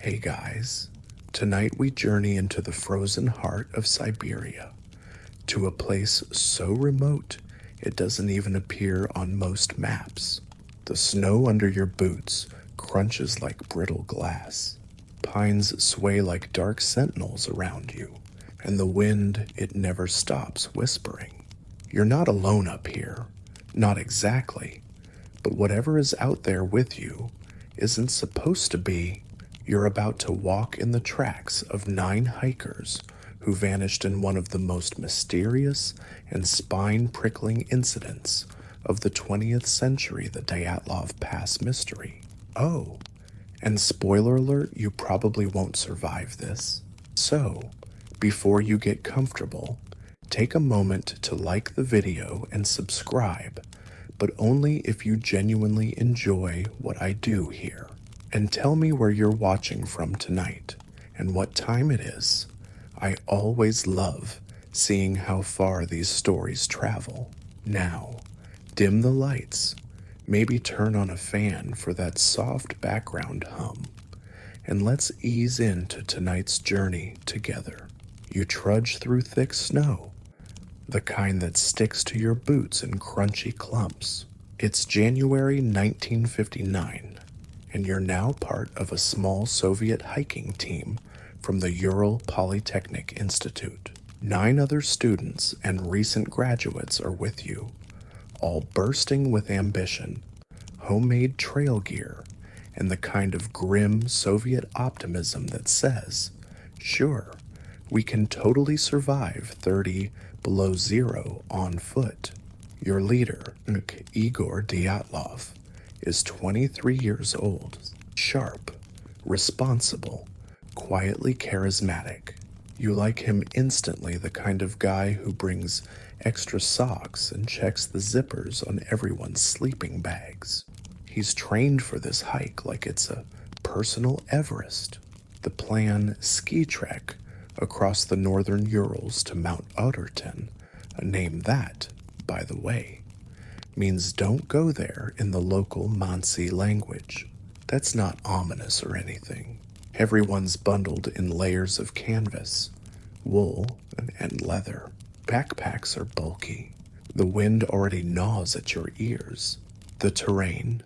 Hey guys, tonight we journey into the frozen heart of Siberia, to a place so remote it doesn't even appear on most maps. The snow under your boots crunches like brittle glass. Pines sway like dark sentinels around you, and the wind, it never stops whispering. You're not alone up here. Not exactly. But whatever is out there with you isn't supposed to be. You're about to walk in the tracks of 9 hikers who vanished in one of the most mysterious and spine-prickling incidents of the 20th century, the Dyatlov Pass mystery. Oh, and spoiler alert, you probably won't survive this. So, before you get comfortable, take a moment to like the video and subscribe, but only if you genuinely enjoy what I do here. And tell me where you're watching from tonight and what time it is. I always love seeing how far these stories travel. Now, dim the lights, maybe turn on a fan for that soft background hum, and let's ease into tonight's journey together. You trudge through thick snow, the kind that sticks to your boots in crunchy clumps. It's January 1959, and you're now part of a small Soviet hiking team from the Ural Polytechnic Institute. 9 other students and recent graduates are with you, all bursting with ambition, homemade trail gear, and the kind of grim Soviet optimism that says, sure, we can totally survive 30 below zero on foot. Your leader, Igor Dyatlov, is 23 years old, sharp, responsible, quietly charismatic. You like him instantly, the kind of guy who brings extra socks and checks the zippers on everyone's sleeping bags. He's trained for this hike like it's a personal Everest. The plan, ski trek across the northern Urals to Mount Otterton, a name that, by the way, means don't go there in the local Mansi language. That's not ominous or anything. Everyone's bundled in layers of canvas, wool, and leather. Backpacks are bulky. The wind already gnaws at your ears. The terrain,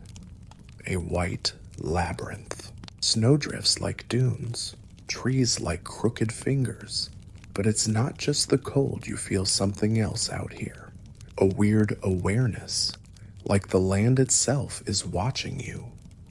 a white labyrinth. Snowdrifts like dunes, trees like crooked fingers. But it's not just the cold, you feel something else out here. A weird awareness, like the land itself is watching you.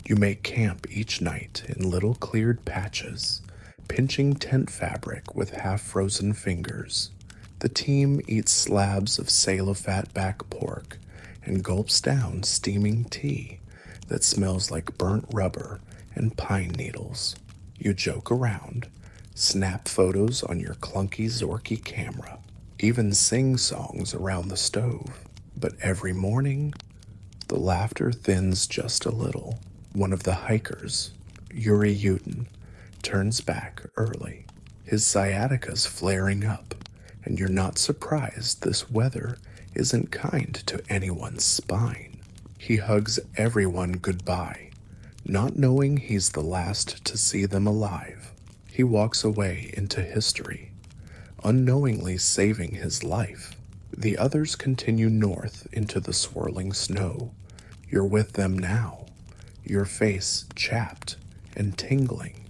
You make camp each night in little cleared patches, pinching tent fabric with half-frozen fingers. The team eats slabs of Salofat-back pork and gulps down steaming tea that smells like burnt rubber and pine needles. You joke around, snap photos on your clunky Zorky camera, even sing songs around the stove. But every morning, the laughter thins just a little. One of the hikers, Yuri Yudin, turns back early. His sciatica's flaring up, and you're not surprised this weather isn't kind to anyone's spine. He hugs everyone goodbye, not knowing he's the last to see them alive. He walks away into history, unknowingly saving his life. The others continue north into the swirling snow. You're with them now, your face chapped and tingling,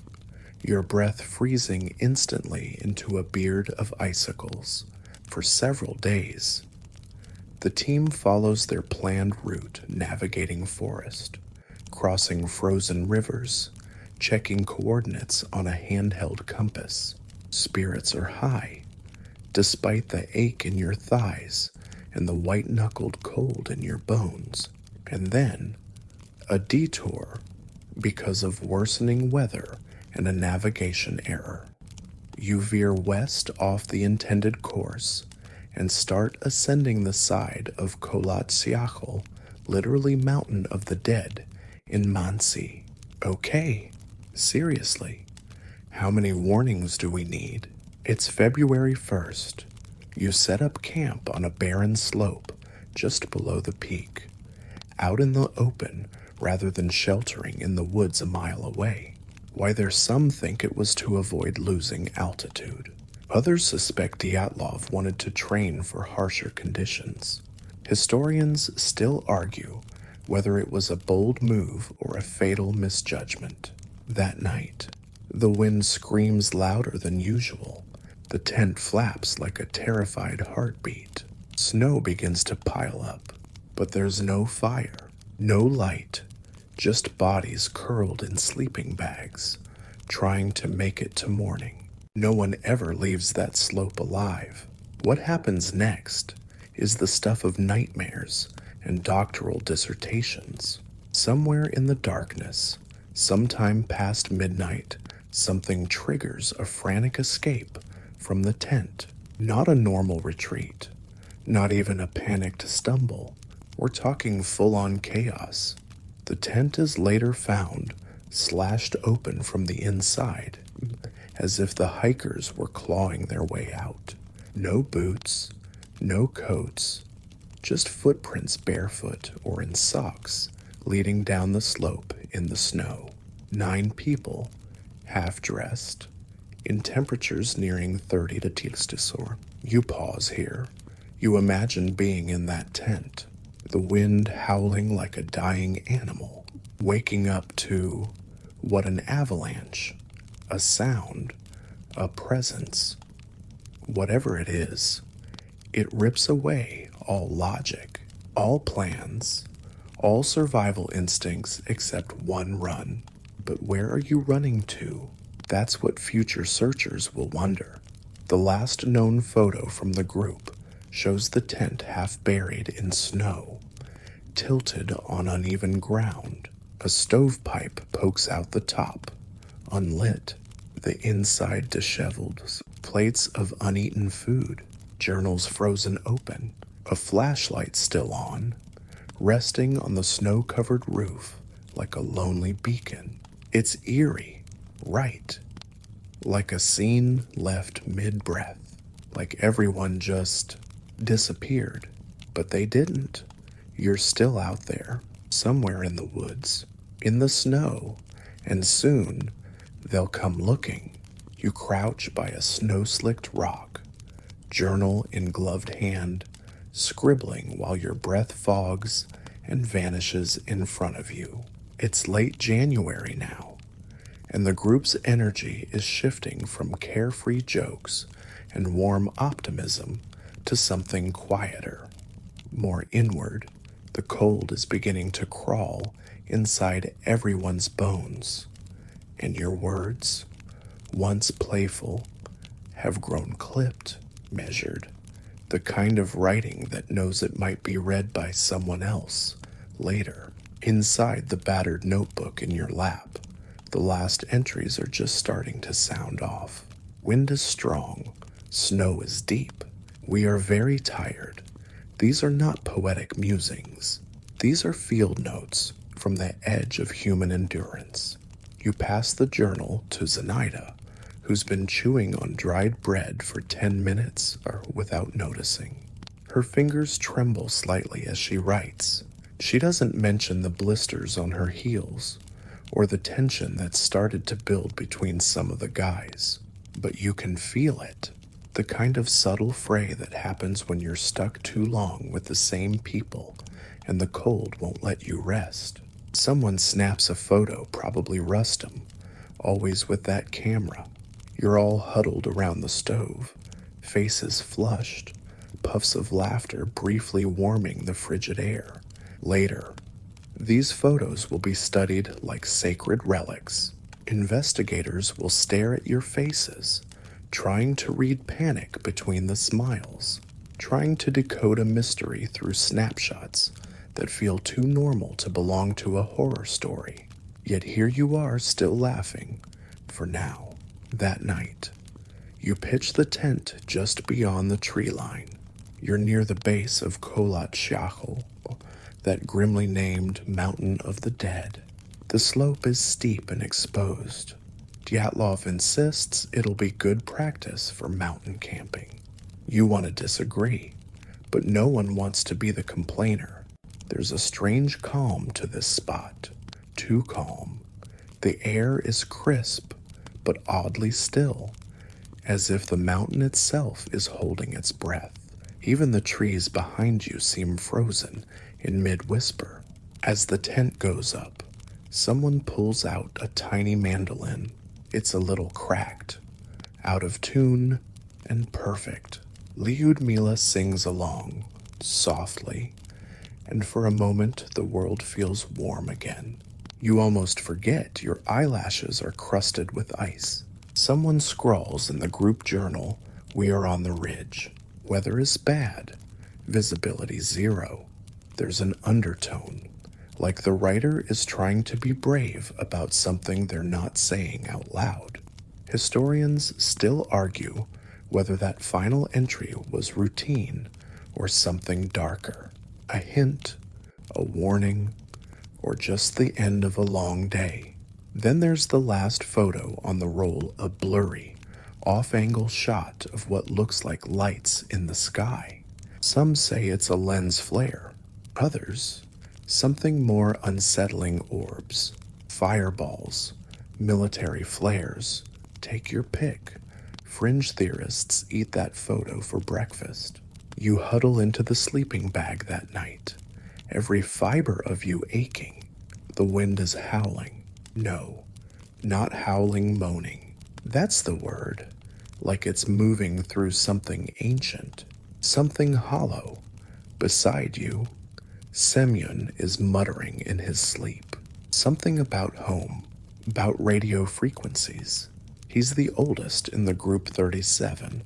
your breath freezing instantly into a beard of icicles. For several days, the team follows their planned route, navigating forest, crossing frozen rivers, checking coordinates on a handheld compass. Spirits are high, despite the ache in your thighs and the white-knuckled cold in your bones. And then, a detour because of worsening weather and a navigation error. You veer west off the intended course and start ascending the side of Kolatsyakhl, literally Mountain of the Dead, in Mansi. Okay, seriously, how many warnings do we need? It's February 1st. You set up camp on a barren slope just below the peak, out in the open rather than sheltering in the woods a mile away. Why there's some think it was to avoid losing altitude. Others suspect Dyatlov wanted to train for harsher conditions. Historians still argue whether it was a bold move or a fatal misjudgment. That night, the wind screams louder than usual. The tent flaps like a terrified heartbeat. Snow begins to pile up, but there's no fire, no light, just bodies curled in sleeping bags, trying to make it to morning. No one ever leaves that slope alive. What happens next is the stuff of nightmares and doctoral dissertations. Somewhere in the darkness, sometime past midnight, something triggers a frantic escape from the tent. Not a normal retreat, not even a panicked stumble. We're talking full-on chaos. The tent is later found slashed open from the inside, as if the hikers were clawing their way out. No boots, no coats, just footprints barefoot or in socks leading down the slope in the snow. 9 people, half-dressed, in temperatures nearing 30 to Tilstisor. You pause here. You imagine being in that tent, the wind howling like a dying animal, waking up to what an avalanche, a sound, a presence. Whatever it is, it rips away all logic, all plans, all survival instincts except one run. But where are you running to? That's what future searchers will wonder. The last known photo from the group shows the tent half buried in snow, tilted on uneven ground. A stovepipe pokes out the top, unlit, the inside disheveled, plates of uneaten food, journals frozen open, a flashlight still on, resting on the snow-covered roof like a lonely beacon. It's eerie, right? Like a scene left mid-breath, like everyone just disappeared. But they didn't. You're still out there, somewhere in the woods, in the snow, and soon they'll come looking. You crouch by a snow-slicked rock, journal in gloved hand, scribbling while your breath fogs and vanishes in front of you. It's late January now, and the group's energy is shifting from carefree jokes and warm optimism to something quieter, more inward. The cold is beginning to crawl inside everyone's bones, and your words, once playful, have grown clipped, measured, the kind of writing that knows it might be read by someone else later. Inside the battered notebook in your lap, the last entries are just starting to sound off. Wind is strong, snow is deep. We are very tired. These are not poetic musings. These are field notes from the edge of human endurance. You pass the journal to Zenaida, who's been chewing on dried bread for 10 minutes without noticing. Her fingers tremble slightly as she writes. She doesn't mention the blisters on her heels or the tension that started to build between some of the guys, but you can feel it. The kind of subtle fray that happens when you're stuck too long with the same people and the cold won't let you rest. Someone snaps a photo, probably Rustum, always with that camera. You're all huddled around the stove, faces flushed, puffs of laughter briefly warming the frigid air. Later, these photos will be studied like sacred relics. Investigators will stare at your faces, trying to read panic between the smiles, trying to decode a mystery through snapshots that feel too normal to belong to a horror story. Yet here you are still laughing, for now. That night, you pitch the tent just beyond the tree line. You're near the base of Kholat Shachel, that grimly named Mountain of the Dead. The slope is steep and exposed. Dyatlov insists it'll be good practice for mountain camping. You want to disagree, but no one wants to be the complainer. There's a strange calm to this spot, too calm. The air is crisp, but oddly still, as if the mountain itself is holding its breath. Even the trees behind you seem frozen in mid-whisper. As the tent goes up, someone pulls out a tiny mandolin. It's a little cracked, out of tune, and perfect. Lyudmila sings along, softly, and for a moment the world feels warm again. You almost forget your eyelashes are crusted with ice. Someone scrawls in the group journal, "We are on the ridge. Weather is bad. Visibility 0. There's an undertone, like the writer is trying to be brave about something they're not saying out loud. Historians still argue whether that final entry was routine or something darker, a hint, a warning, or just the end of a long day. Then there's the last photo on the roll, a blurry, off-angle shot of what looks like lights in the sky. Some say it's a lens flare. Others, something more unsettling: orbs, fireballs, military flares. Take your pick. Fringe theorists eat that photo for breakfast. You huddle into the sleeping bag that night, every fiber of you aching. The wind is howling. No, not howling, moaning. That's the word. Like it's moving through something ancient, something hollow. Beside you, Semyon is muttering in his sleep. Something about home, about radio frequencies. He's the oldest in the group 37,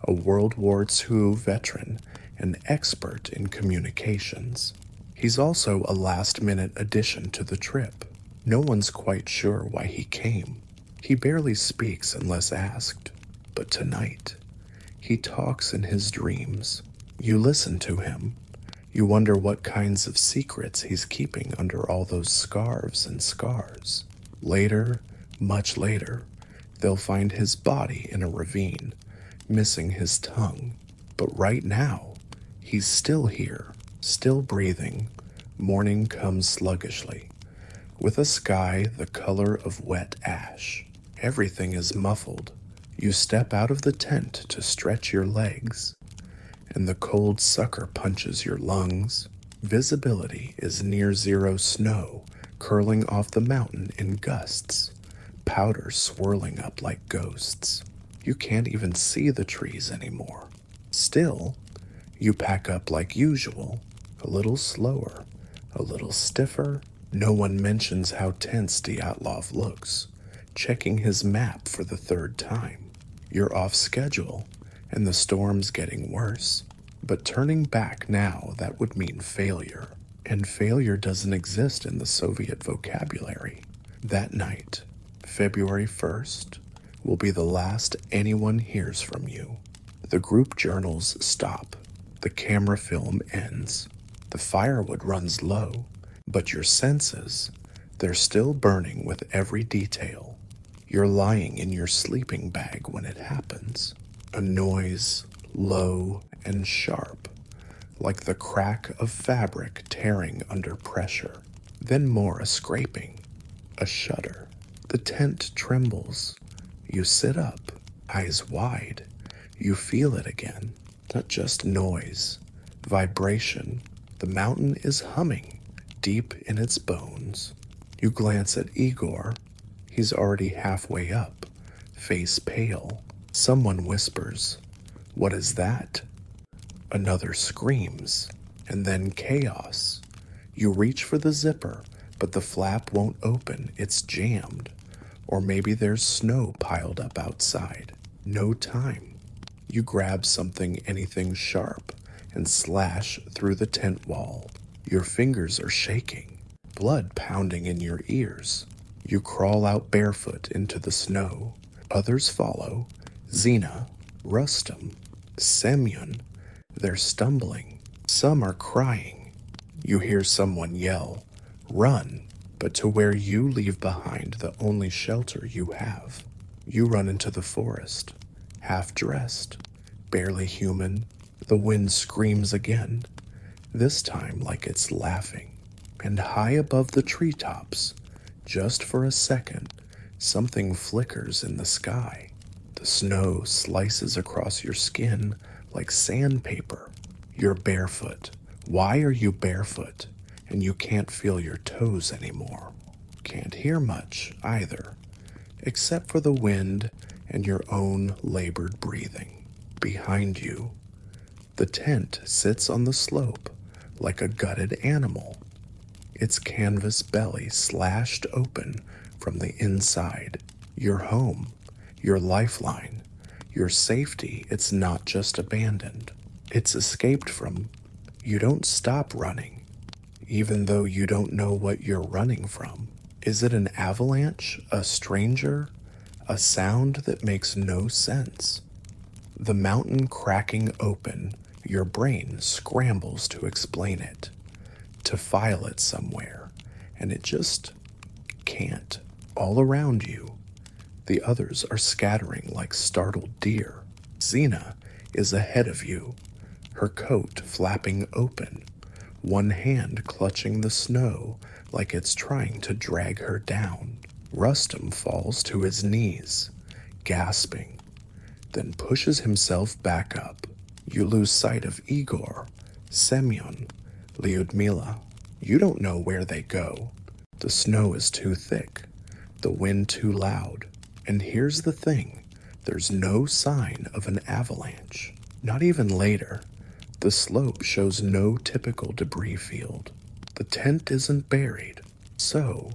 a World War II veteran and expert in communications. He's also a last-minute addition to the trip. No one's quite sure why he came. He barely speaks unless asked. But tonight, he talks in his dreams. You listen to him. You wonder what kinds of secrets he's keeping under all those scarves and scars. Later, much later, they'll find his body in a ravine, missing his tongue. But right now, he's still here, still breathing. Morning comes sluggishly, with a sky the color of wet ash. Everything is muffled. You step out of the tent to stretch your legs, and the cold sucker punches your lungs. Visibility is near zero, snow curling off the mountain in gusts, powder swirling up like ghosts. You can't even see the trees anymore. Still, you pack up like usual, a little slower, a little stiffer. No one mentions how tense Dyatlov looks, checking his map for the 3rd time. You're off schedule, and the storm's getting worse. But turning back now, that would mean failure. And failure doesn't exist in the Soviet vocabulary. That night, February 1st, will be the last anyone hears from you. The group journals stop. The camera film ends. The firewood runs low, but your senses, they're still burning with every detail. You're lying in your sleeping bag when it happens. A noise, low and sharp, like the crack of fabric tearing under pressure. Then more, a scraping, a shudder. The tent trembles. You sit up, eyes wide. You feel it again. Not just noise, vibration. The mountain is humming, deep in its bones. You glance at Igor. He's already halfway up, face pale. Someone whispers, "What is that?" Another screams, and then chaos. You reach for the zipper, but the flap won't open. It's jammed. Or maybe there's snow piled up outside. No time. You grab something, anything sharp, and slash through the tent wall. Your fingers are shaking, blood pounding in your ears. You crawl out barefoot into the snow. Others follow. Zina, Rustam, Semyon. They're stumbling. Some are crying. You hear someone yell, "Run!" But to where you leave behind the only shelter you have. You run into the forest, half-dressed, barely human. The wind screams again, this time like it's laughing. And high above the treetops, Just for a second, something flickers in the sky. The snow slices across your skin like sandpaper. You're barefoot. Why are you barefoot? And you can't feel your toes anymore. Can't hear much either, except for the wind and your own labored breathing. Behind you, the tent sits on the slope like a gutted animal, its canvas belly slashed open from the inside. Your home, your lifeline, your safety, it's not just abandoned. It's escaped from. You don't stop running, even though you don't know what you're running from. Is it an avalanche, a stranger, a sound that makes no sense? The mountain cracking open, your brain scrambles to explain it, to file it somewhere, and it just can't. All around you, the others are scattering like startled deer. Xena is ahead of you, her coat flapping open, one hand clutching the snow like it's trying to drag her down. Rustum falls to his knees, gasping, then pushes himself back up. You lose sight of Igor, Semyon, Lyudmila. You don't know where they go. The snow is too thick, the wind too loud. And here's the thing, there's no sign of an avalanche. Not even later. The slope shows no typical debris field. The tent isn't buried. So,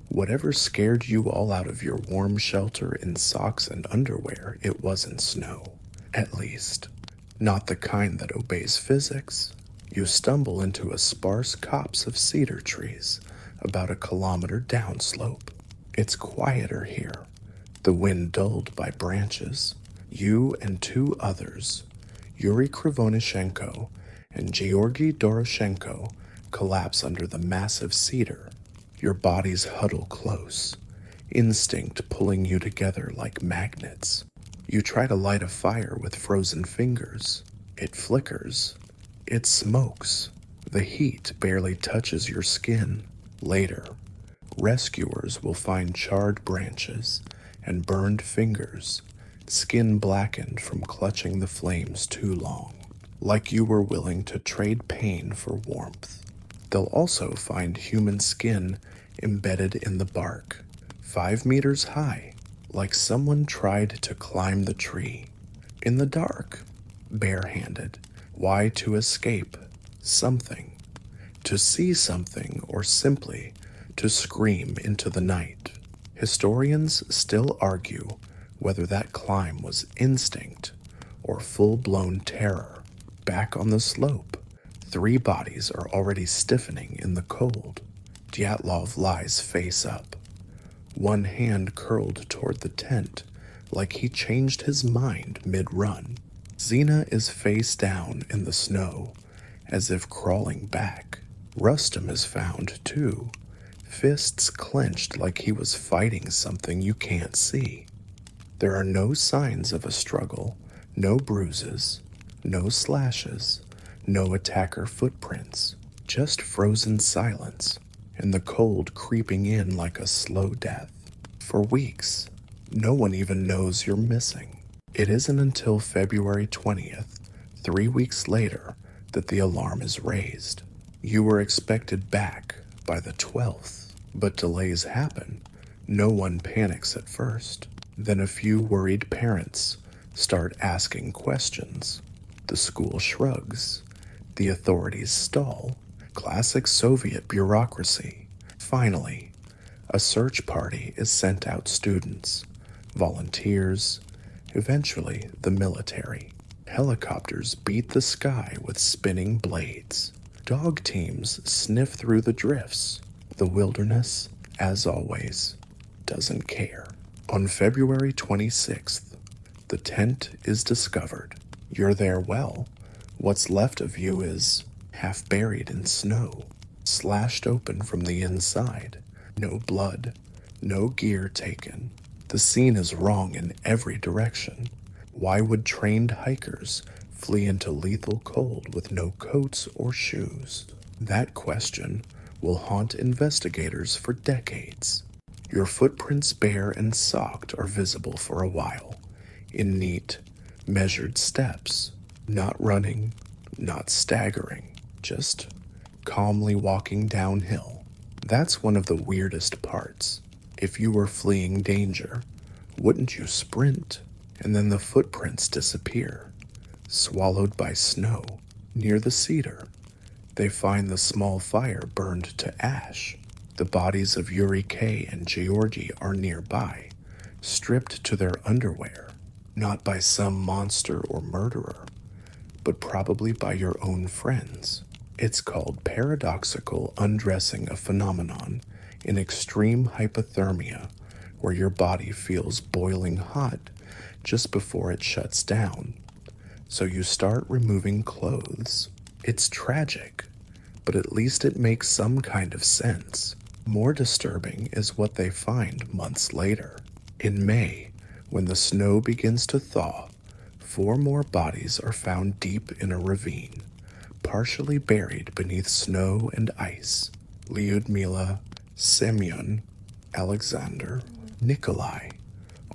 whatever scared you all out of your warm shelter in socks and underwear, it wasn't snow. At least, not the kind that obeys physics. You stumble into a sparse copse of cedar trees about a kilometer downslope. It's quieter here, the wind dulled by branches. You and two others, Yuri Krivonishenko and Georgy Doroshenko, collapse under the massive cedar. Your bodies huddle close, instinct pulling you together like magnets. You try to light a fire with frozen fingers. It flickers. It smokes. The heat barely touches your skin. Later, rescuers will find charred branches and burned fingers, skin blackened from clutching the flames too long, like you were willing to trade pain for warmth. They'll also find human skin embedded in the bark, 5 meters high, like someone tried to climb the tree. In the dark, barehanded. Why? To escape something, to see something, or simply to scream into the night. Historians still argue whether that climb was instinct or full-blown terror. Back on the slope, 3 bodies are already stiffening in the cold. Dyatlov lies face up, one hand curled toward the tent like he changed his mind mid-run. Xena is face down in the snow, as if crawling back. Rustum is found, too, fists clenched like he was fighting something you can't see. There are no signs of a struggle, no bruises, no slashes, no attacker footprints, just frozen silence, and the cold creeping in like a slow death. For weeks, no one even knows you're missing. It isn't until February 20th, 3 weeks later, that the alarm is raised. You were expected back by the 12th, but delays happen. No one panics at first. Then a few worried parents start asking questions. The school shrugs. The authorities stall. Classic Soviet bureaucracy. Finally, a search party is sent out: students, volunteers, eventually the military. Helicopters beat the sky with spinning blades. Dog teams sniff through the drifts. The wilderness, as always, doesn't care. On February 26th, the tent is discovered. You're there well. What's left of you is half buried in snow, slashed open from the inside. No blood, no gear taken. The scene is wrong in every direction. Why would trained hikers flee into lethal cold with no coats or shoes? That question will haunt investigators for decades. Your footprints, bare and socked, are visible for a while, in neat, measured steps, not running, not staggering, just calmly walking downhill. That's one of the weirdest parts. If you were fleeing danger, wouldn't you sprint? And then the footprints disappear, swallowed by snow. Near the cedar, they find the small fire burned to ash. The bodies of Yuri K. and Georgi are nearby, stripped to their underwear, not by some monster or murderer, but probably by your own friends. It's called paradoxical undressing, a phenomenon in extreme hypothermia where your body feels boiling hot just before it shuts down. So you start removing clothes. It's tragic, but at least it makes some kind of sense. More disturbing is what they find months later. In May, when the snow begins to thaw, 4 more bodies are found deep in a ravine, partially buried beneath snow and ice. Lyudmila, Semyon, Alexander, Nikolai,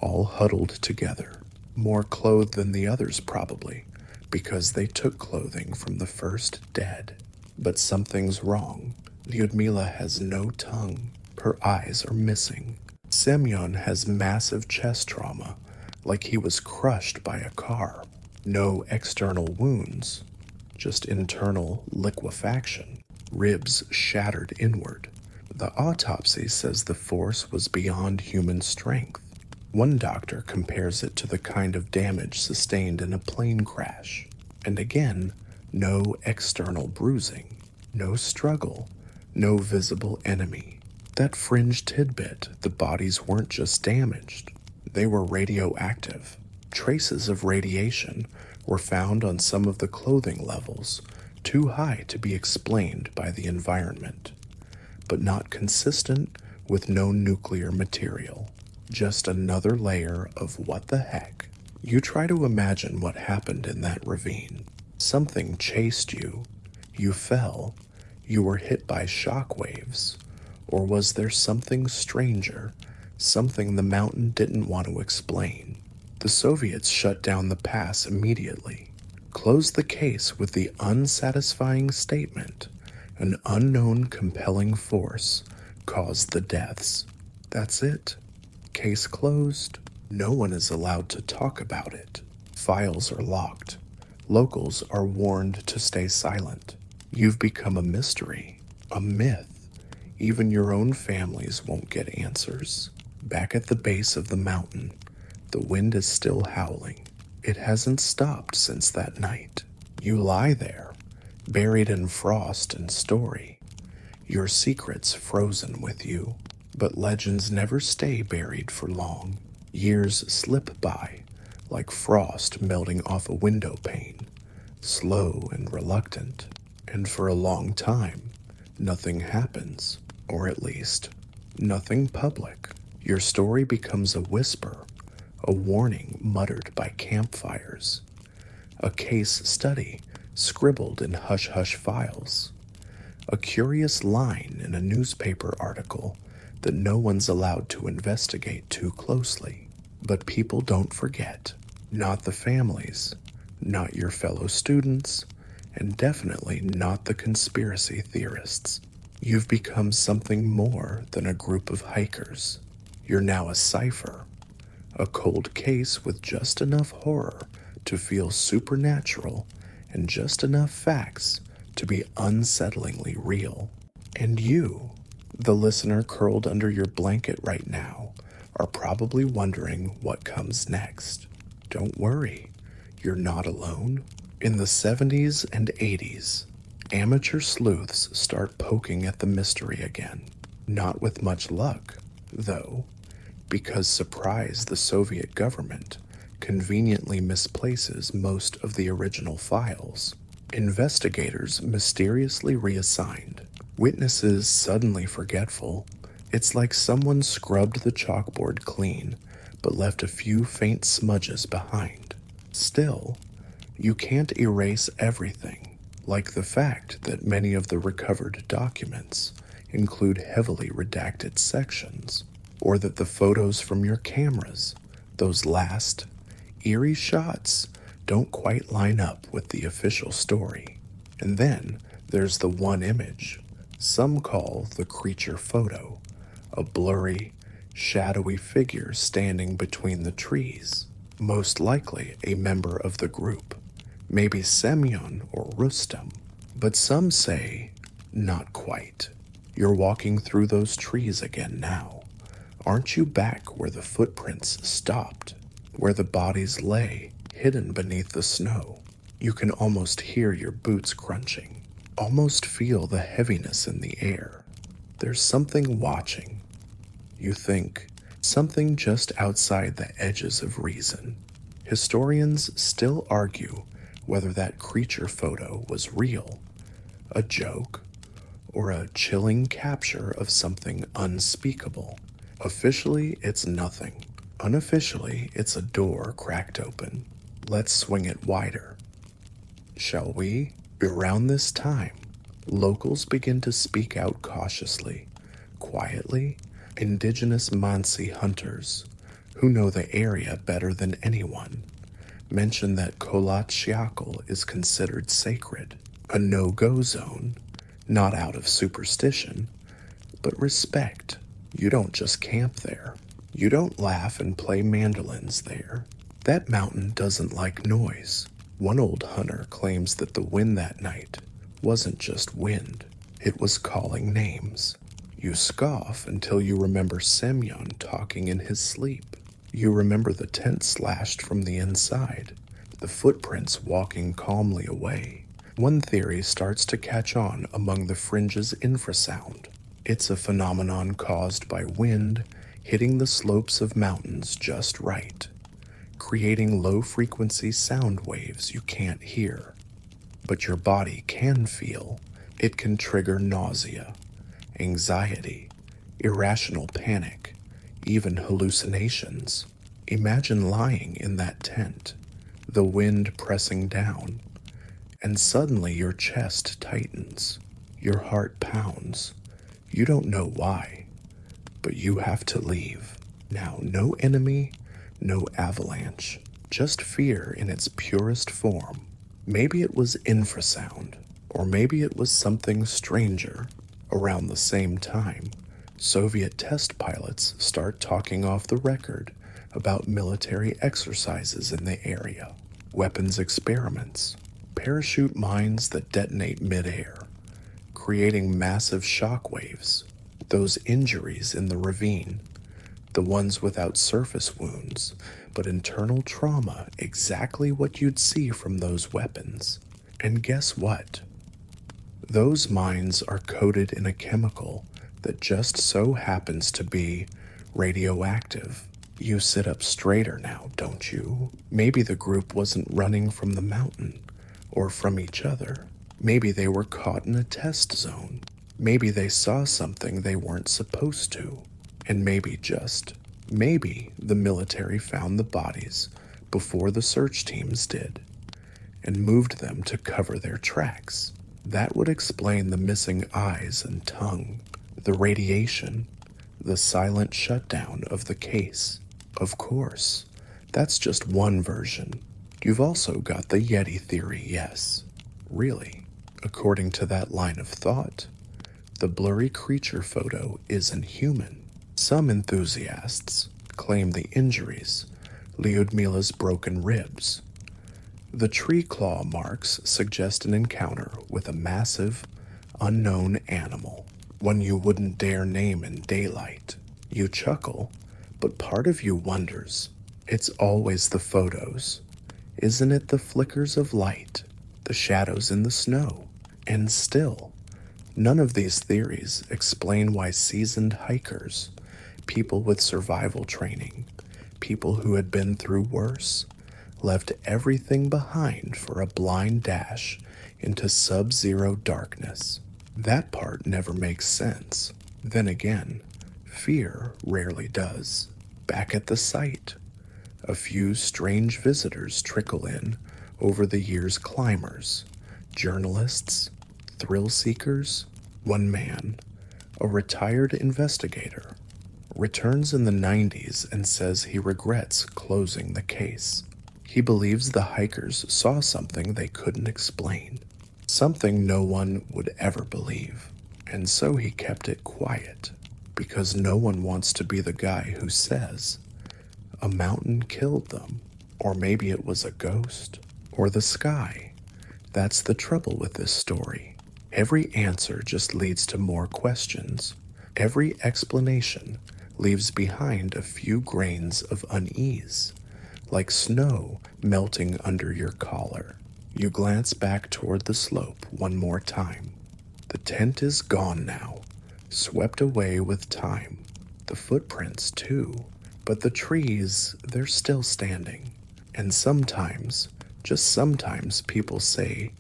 all huddled together. More clothed than the others probably, because they took clothing from the first dead. But something's wrong. Lyudmila has no tongue. Her eyes are missing. Semyon has massive chest trauma, like he was crushed by a car. No external wounds, just internal liquefaction. Ribs shattered inward. The autopsy says the force was beyond human strength. One doctor compares it to the kind of damage sustained in a plane crash. And again, no external bruising, no struggle, no visible enemy. That fringe tidbit, the bodies weren't just damaged, they were radioactive. Traces of radiation were found on some of the clothing levels, too high to be explained by the environment, but not consistent with no nuclear material. Just another layer of what the heck. You try to imagine what happened in that ravine. Something chased you. You fell. You were hit by shock waves. Or was there something stranger, something the mountain didn't want to explain? The Soviets shut down the pass immediately, closed the case with the unsatisfying statement, an unknown compelling force caused the deaths. That's it. Case closed. No one is allowed to talk about it. Files are locked. Locals are warned to stay silent. You've become a mystery, a myth. Even your own families won't get answers. Back at the base of the mountain, the wind is still howling. It hasn't stopped since that night. You lie there, buried in frost and story, your secrets frozen with you. But legends never stay buried for long. Years slip by, like frost melting off a window pane, slow and reluctant. And for a long time, nothing happens, or at least, nothing public. Your story becomes a whisper, a warning muttered by campfires, a case study scribbled in hush-hush files, a curious line in a newspaper article that no one's allowed to investigate too closely. But people don't forget. Not the families, not your fellow students, and definitely not the conspiracy theorists. You've become something more than a group of hikers. You're now a cipher, a cold case with just enough horror to feel supernatural and just enough facts to be unsettlingly real. And you, the listener curled under your blanket right now, are probably wondering what comes next. Don't worry, you're not alone. In the 70s and 80s, amateur sleuths start poking at the mystery again. Not with much luck, though, because surprise, the Soviet government conveniently misplaces most of the original files. Investigators mysteriously reassigned. Witnesses suddenly forgetful. It's like someone scrubbed the chalkboard clean, but left a few faint smudges behind. Still, you can't erase everything, like the fact that many of the recovered documents include heavily redacted sections. Or that the photos from your cameras, those last, eerie shots, don't quite line up with the official story. And then there's the one image some call the creature photo, a blurry, shadowy figure standing between the trees, most likely a member of the group, maybe Semyon or Rustem, but some say not quite. You're walking through those trees again now. Aren't you back where the footprints stopped, where the bodies lay, hidden beneath the snow? You can almost hear your boots crunching, almost feel the heaviness in the air. There's something watching. You think, something just outside the edges of reason. Historians still argue whether that creature photo was real, a joke, or a chilling capture of something unspeakable. Officially, it's nothing. Unofficially, it's a door cracked open. Let's swing it wider. Shall we? Around this time, locals begin to speak out cautiously, quietly. Indigenous Mansi hunters, who know the area better than anyone, mention that Kolachiakal is considered sacred, a no-go zone, not out of superstition, but respect. You don't just camp there. You don't laugh and play mandolins there. That mountain doesn't like noise. One old hunter claims that the wind that night wasn't just wind, it was calling names. You scoff until you remember Semyon talking in his sleep. You remember the tent slashed from the inside, the footprints walking calmly away. One theory starts to catch on among the fringe's infrasound. It's a phenomenon caused by wind hitting the slopes of mountains just right, creating low-frequency sound waves you can't hear. But your body can feel. It can trigger nausea, anxiety, irrational panic, even hallucinations. Imagine lying in that tent, the wind pressing down, and suddenly your chest tightens, your heart pounds. You don't know why, but you have to leave. Now, no enemy, no avalanche, just fear in its purest form. Maybe it was infrasound, or maybe it was something stranger. Around the same time, Soviet test pilots start talking off the record about military exercises in the area, weapons experiments, parachute mines that detonate midair, creating massive shock waves, those injuries in the ravine, the ones without surface wounds, but internal trauma, exactly what you'd see from those weapons. And guess what? Those mines are coated in a chemical that just so happens to be radioactive. You sit up straighter now, don't you? Maybe the group wasn't running from the mountain or from each other. Maybe they were caught in a test zone. Maybe they saw something they weren't supposed to. And maybe the military found the bodies before the search teams did and moved them to cover their tracks. That would explain the missing eyes and tongue, the radiation, the silent shutdown of the case. Of course, that's just one version. You've also got the Yeti theory, yes. Really, according to that line of thought, the blurry creature photo isn't human. Some enthusiasts claim the injuries, Lyudmila's broken ribs. The tree claw marks suggest an encounter with a massive, unknown animal, one you wouldn't dare name in daylight. You chuckle, but part of you wonders. It's always the photos. Isn't it the flickers of light, the shadows in the snow? And still, none of these theories explain why seasoned hikers, people with survival training, people who had been through worse, left everything behind for a blind dash into sub-zero darkness. That part never makes sense. Then again, fear rarely does. Back at the site, a few strange visitors trickle in over the years: climbers, journalists, thrill seekers. One man, a retired investigator, returns in the 90s and says he regrets closing the case. He believes the hikers saw something they couldn't explain, something no one would ever believe, and so he kept it quiet, because no one wants to be the guy who says, a mountain killed them, or maybe it was a ghost, or the sky. That's the trouble with this story. Every answer just leads to more questions. Every explanation leaves behind a few grains of unease, like snow melting under your collar. You glance back toward the slope one more time. The tent is gone now, swept away with time. The footprints, too. But the trees, they're still standing. And sometimes, just sometimes, people say,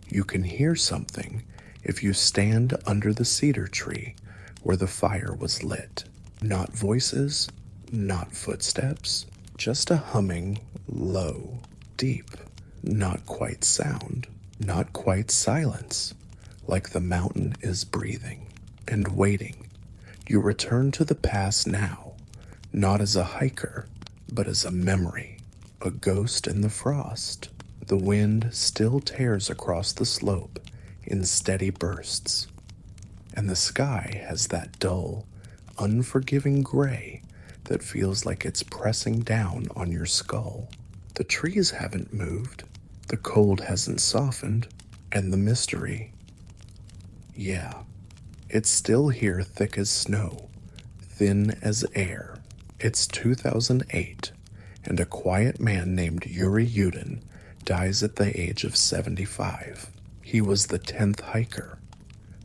you can hear something if you stand under the cedar tree where the fire was lit. Not voices, not footsteps, just a humming, low, deep, not quite sound, not quite silence, like the mountain is breathing and waiting. You return to the past now, not as a hiker, but as a memory, a ghost in the frost. The wind still tears across the slope in steady bursts, and the sky has that dull, unforgiving gray that feels like it's pressing down on your skull. The trees haven't moved, the cold hasn't softened, and the mystery, yeah, it's still here, thick as snow, thin as air. It's 2008, and a quiet man named Yuri Yudin dies at the age of 75. He was the 10th hiker,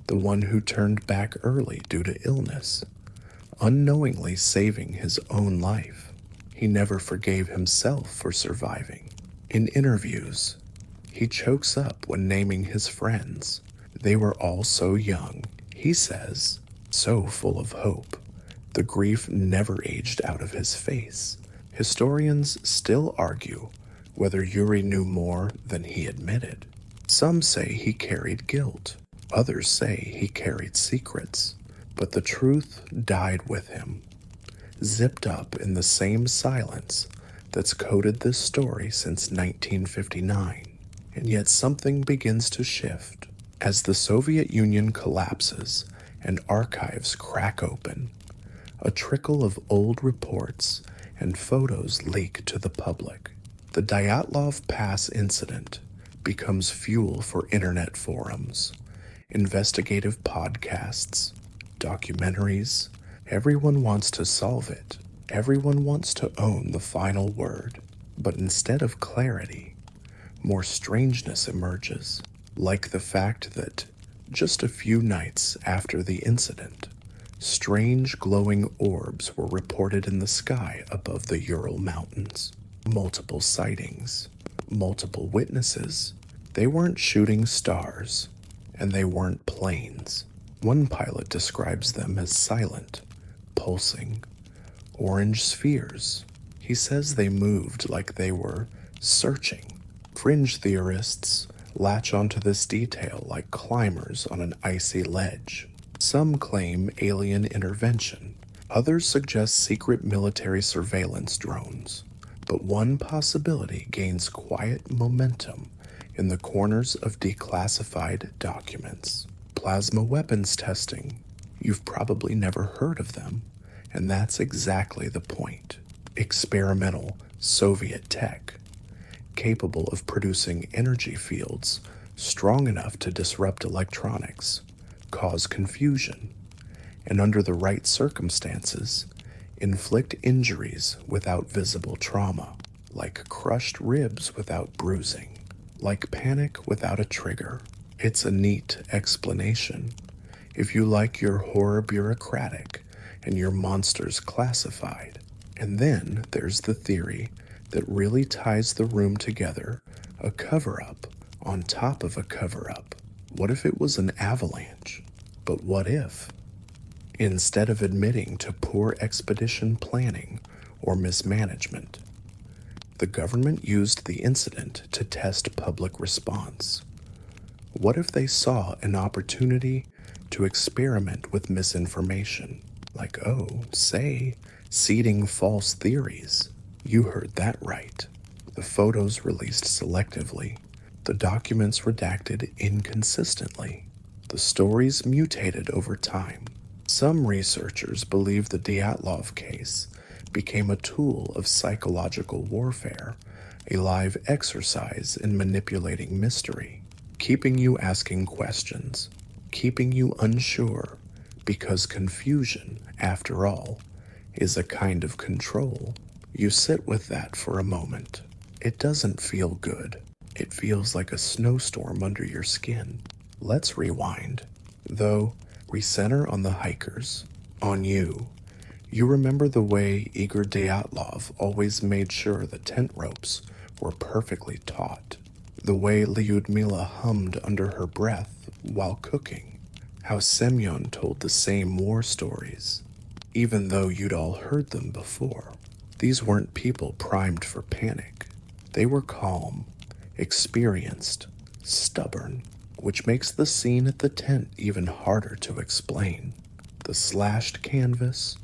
the one who turned back early due to illness, unknowingly saving his own life. He never forgave himself for surviving. In interviews, he chokes up when naming his friends. They were all so young, he says, so full of hope. The grief never aged out of his face. Historians still argue whether Yuri knew more than he admitted. Some say he carried guilt. Others say he carried secrets. But the truth died with him, zipped up in the same silence that's coded this story since 1959. And yet something begins to shift. As the Soviet Union collapses and archives crack open, a trickle of old reports and photos leak to the public. The Dyatlov Pass incident becomes fuel for internet forums, investigative podcasts, documentaries. Everyone wants to solve it. Everyone wants to own the final word. But instead of clarity, more strangeness emerges, like the fact that just a few nights after the incident, strange glowing orbs were reported in the sky above the Ural Mountains. Multiple sightings, multiple witnesses. They weren't shooting stars, and they weren't planes. One pilot describes them as silent, pulsing, orange spheres. He says they moved like they were searching. Fringe theorists latch onto this detail like climbers on an icy ledge. Some claim alien intervention. Others suggest secret military surveillance drones. But one possibility gains quiet momentum in the corners of declassified documents. Plasma weapons testing. You've probably never heard of them, and that's exactly the point. Experimental Soviet tech, capable of producing energy fields strong enough to disrupt electronics, cause confusion, and under the right circumstances, inflict injuries without visible trauma, like crushed ribs without bruising, like panic without a trigger. It's a neat explanation if you like your horror bureaucratic and your monsters classified. And then there's the theory that really ties the room together, a cover-up on top of a cover-up. What if it was an avalanche? But what if, instead of admitting to poor expedition planning or mismanagement, the government used the incident to test public response? What if they saw an opportunity to experiment with misinformation, Like, oh, say, seeding false theories. You heard that right. The photos released selectively, the documents redacted inconsistently, the stories mutated over time. Some researchers believe the Dyatlov case became a tool of psychological warfare, a live exercise in manipulating mystery, keeping you asking questions, keeping you unsure, because confusion, after all, is a kind of control. You sit with that for a moment. It doesn't feel good. It feels like a snowstorm under your skin. Let's rewind. Though, recenter on the hikers, on you. You remember the way Igor Dyatlov always made sure the tent ropes were perfectly taut. The way Lyudmila hummed under her breath while cooking. How Semyon told the same war stories, even though you'd all heard them before. These weren't people primed for panic. They were calm, experienced, stubborn, which makes the scene at the tent even harder to explain. The slashed canvas,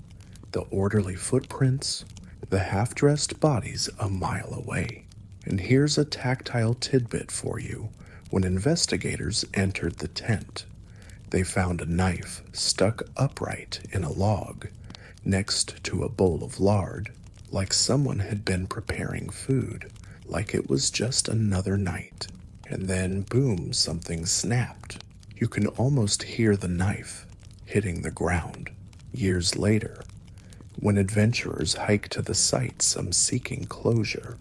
the orderly footprints, the half-dressed bodies a mile away. And here's a tactile tidbit for you. When investigators entered the tent, they found a knife stuck upright in a log next to a bowl of lard, like someone had been preparing food, like it was just another night. And then, boom, something snapped. You can almost hear the knife hitting the ground. Years later, when adventurers hike to the site, some seeking closure,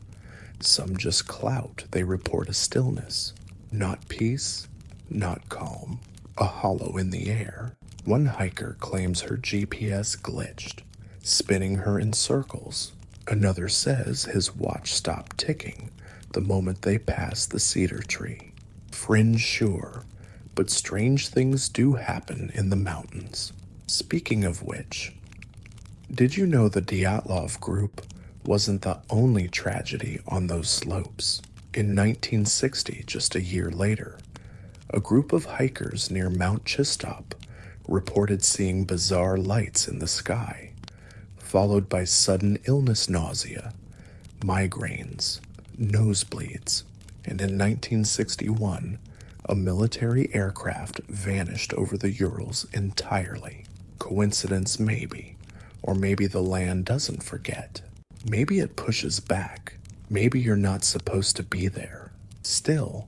some just clout, they report a stillness. Not peace, not calm, a hollow in the air. One hiker claims her GPS glitched, spinning her in circles. Another says his watch stopped ticking the moment they passed the cedar tree. Fringe sure, but strange things do happen in the mountains. Speaking of which, did you know the Dyatlov group wasn't the only tragedy on those slopes? In 1960, just a year later, a group of hikers near Mount Chistop reported seeing bizarre lights in the sky, followed by sudden illness, nausea, migraines, nosebleeds, and in 1961, a military aircraft vanished over the Urals entirely. Coincidence maybe, or maybe the land doesn't forget. Maybe it pushes back. Maybe you're not supposed to be there. Still,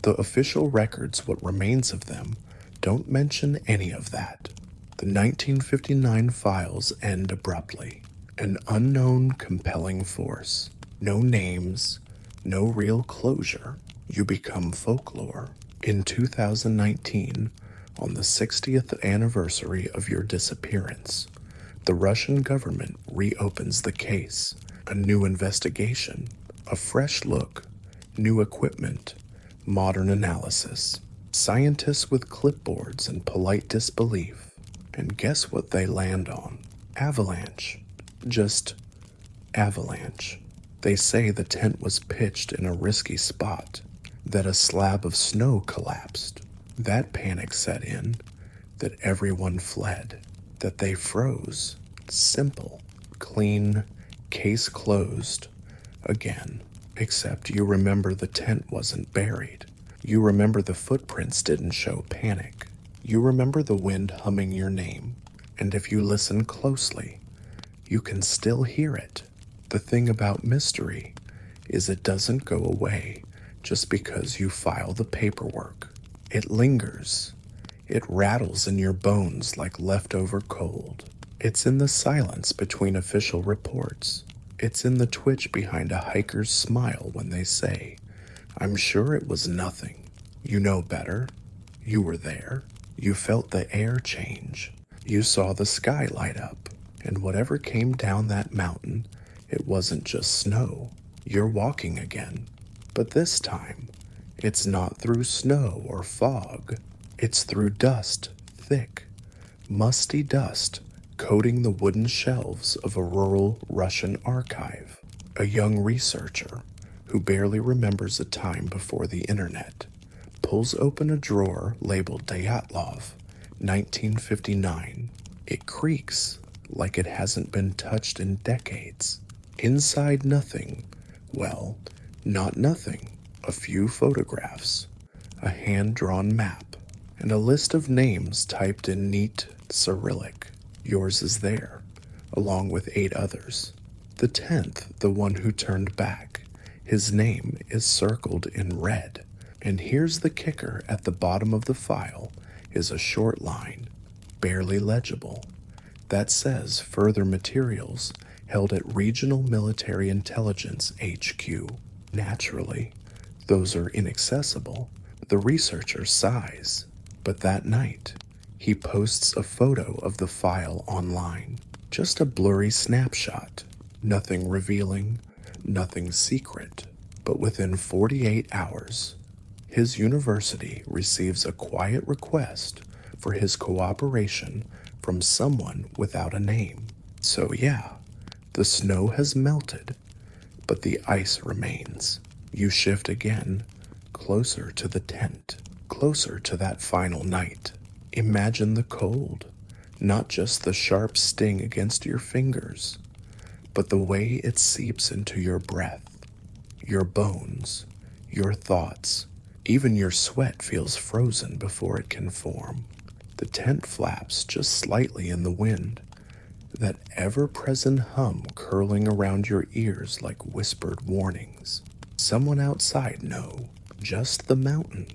the official records, what remains of them, don't mention any of that. The 1959 files end abruptly. An unknown compelling force. No names, no real closure. You become folklore. In 2019, on the 60th anniversary of your disappearance, the Russian government reopens the case. A new investigation, a fresh look, new equipment, modern analysis. Scientists with clipboards and polite disbelief. And guess what they land on? Avalanche. Just avalanche. They say the tent was pitched in a risky spot, that a slab of snow collapsed, that panic set in, that everyone fled, that they froze. Simple, clean, case closed. Again, except you remember the tent wasn't buried. You remember the footprints didn't show panic. You remember the wind humming your name, and if you listen closely, you can still hear it. The thing about mystery is it doesn't go away just because you file the paperwork. It lingers. It rattles in your bones like leftover cold. It's in the silence between official reports. It's in the twitch behind a hiker's smile when they say, "I'm sure it was nothing." You know better. You were there. You felt the air change. You saw the sky light up. And whatever came down that mountain, it wasn't just snow. You're walking again. But this time, it's not through snow or fog. It's through dust, thick, musty dust, coating the wooden shelves of a rural Russian archive. A young researcher, who barely remembers a time before the internet, pulls open a drawer labeled Dyatlov, 1959, It creaks like it hasn't been touched in decades. Inside nothing, well, not nothing, a few photographs, a hand-drawn map, and a list of names typed in neat Cyrillic. Yours is there, along with 8 others. The 10th, the one who turned back, his name is circled in red. And here's the kicker: at the bottom of the file is a short line, barely legible, that says further materials held at Regional Military Intelligence HQ. Naturally, those are inaccessible. The researcher sighs, but that night, he posts a photo of the file online. Just a blurry snapshot, nothing revealing, nothing secret. But within 48 hours, his university receives a quiet request for his cooperation from someone without a name. So yeah, the snow has melted, but the ice remains. You shift again, closer to the tent, closer to that final night. Imagine the cold, not just the sharp sting against your fingers, but the way it seeps into your breath, your bones, your thoughts. Even your sweat feels frozen before it can form. The tent flaps just slightly in the wind, that ever-present hum curling around your ears like whispered warnings. Someone outside? No, just the mountain.